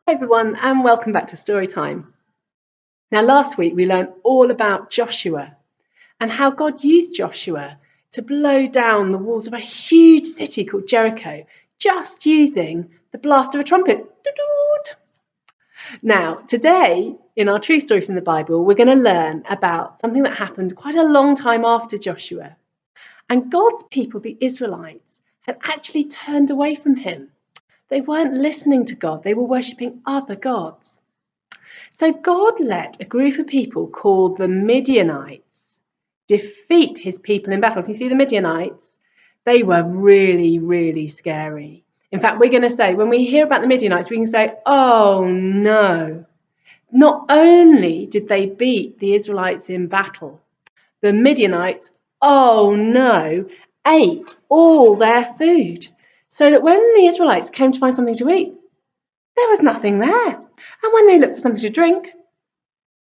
Hi everyone, and welcome back to Storytime. Now, last week we learned all about Joshua and how God used Joshua to blow down the walls of a huge city called Jericho, just using the blast of a trumpet. Now, today, in our true story from the Bible, we're going to learn about something that happened quite a long time after Joshua. And God's people, the Israelites, had actually turned away from him. They weren't listening to God, they were worshipping other gods. So God let a group of people called the Midianites defeat his people in battle. Do you see the Midianites? They were really, really scary. In fact, we're going to say, when we hear about the Midianites, we can say, oh no. Not only did they beat the Israelites in battle, the Midianites, oh no, ate all their food. So that when the Israelites came to find something to eat, there was nothing there. And when they looked for something to drink,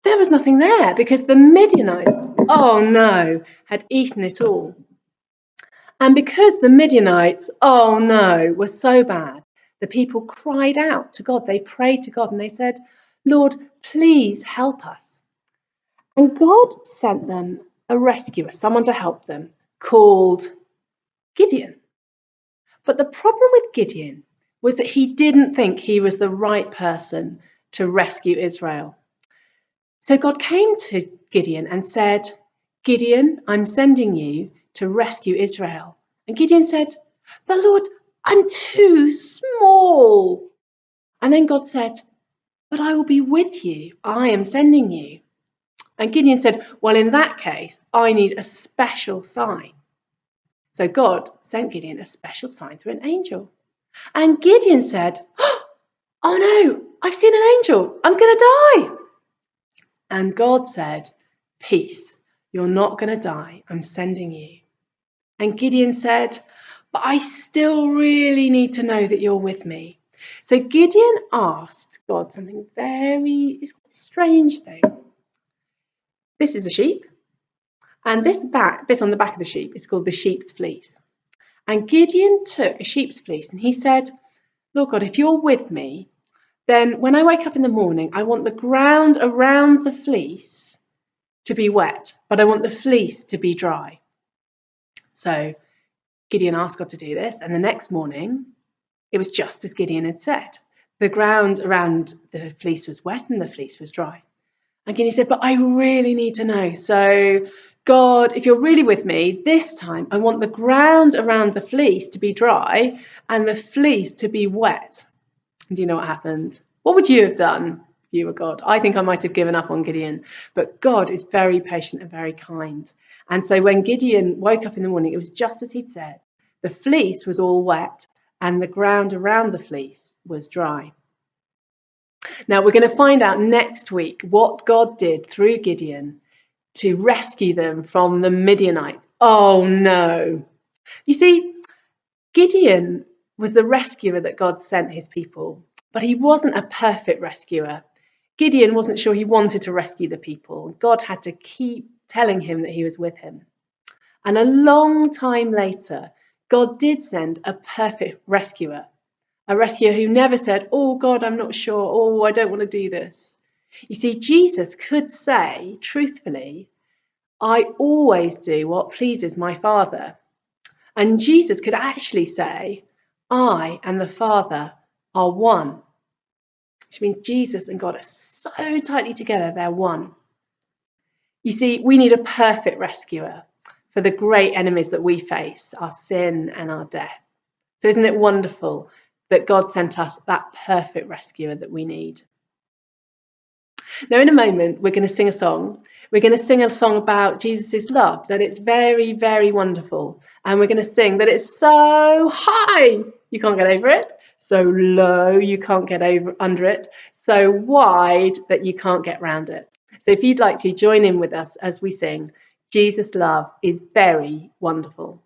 there was nothing there because the Midianites, oh no, had eaten it all. And because the Midianites, oh no, were so bad, the people cried out to God. They prayed to God and they said, Lord, please help us. And God sent them a rescuer, someone to help them, called Gideon. But the problem with Gideon was that he didn't think he was the right person to rescue Israel. So God came to Gideon and said, Gideon, I'm sending you to rescue Israel. And Gideon said, but Lord, I'm too small. And then God said, but I will be with you. I am sending you. And Gideon said, well, in that case, I need a special sign. So God sent Gideon a special sign through an angel. And Gideon said, oh no, I've seen an angel. I'm going to die. And God said, peace, you're not going to die. I'm sending you. And Gideon said, but I still really need to know that you're with me. So Gideon asked God something very strange thing. This is a sheep. And this bit on the back of the sheep is called the sheep's fleece. And Gideon took a sheep's fleece and he said, Lord God, if you're with me, then when I wake up in the morning, I want the ground around the fleece to be wet, but I want the fleece to be dry. So Gideon asked God to do this, and the next morning, it was just as Gideon had said. The ground around the fleece was wet and the fleece was dry. And Gideon said, but I really need to know. So God, if you're really with me, this time I want the ground around the fleece to be dry and the fleece to be wet. And do you know what happened? What would you have done if you were God? I think I might have given up on Gideon, but God is very patient and very kind. And so when Gideon woke up in the morning, it was just as he'd said. The fleece was all wet and the ground around the fleece was dry. Now we're going to find out next week what God did through Gideon to rescue them from the Midianites. Oh no. You see, Gideon was the rescuer that God sent his people, but he wasn't a perfect rescuer. Gideon wasn't sure he wanted to rescue the people. God had to keep telling him that he was with him. And a long time later, God did send a perfect rescuer, a rescuer who never said, oh God, I'm not sure, oh, I don't want to do this. You see, Jesus could say, truthfully, I always do what pleases my Father. And Jesus could actually say, I and the Father are one. Which means Jesus and God are so tightly together, they're one. You see, we need a perfect rescuer for the great enemies that we face, our sin and our death. So isn't it wonderful that God sent us that perfect rescuer that we need? Now, in a moment, we're going to sing a song. We're going to sing a song about Jesus' love, that it's very, very wonderful. And we're going to sing that it's so high, you can't get over it. So low, you can't get under it. So wide that you can't get round it. So if you'd like to join in with us as we sing, Jesus' love is very wonderful.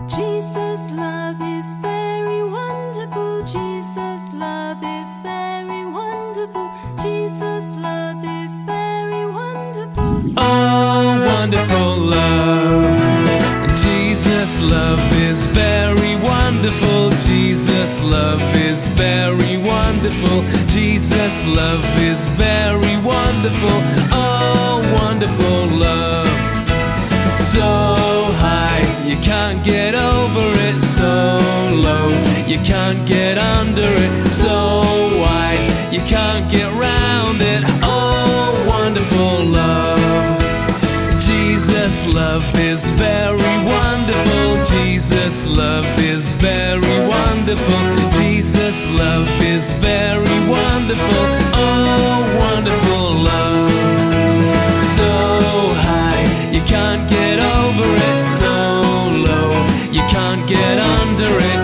Jesus' love is very wonderful. Jesus' love is very wonderful. Jesus' love is very wonderful. Oh, wonderful love. Jesus' love is very wonderful. Jesus' love is very wonderful. Oh, wonderful love. So high, you can't get over it. So low, you can't get under it. So wide, you can't get round it. Oh, wonderful love. Jesus' love is very wonderful. Jesus' love is very wonderful. Jesus' love is very wonderful. Oh, wonderful love. So high, you can't get over it. So low, you can't get under it.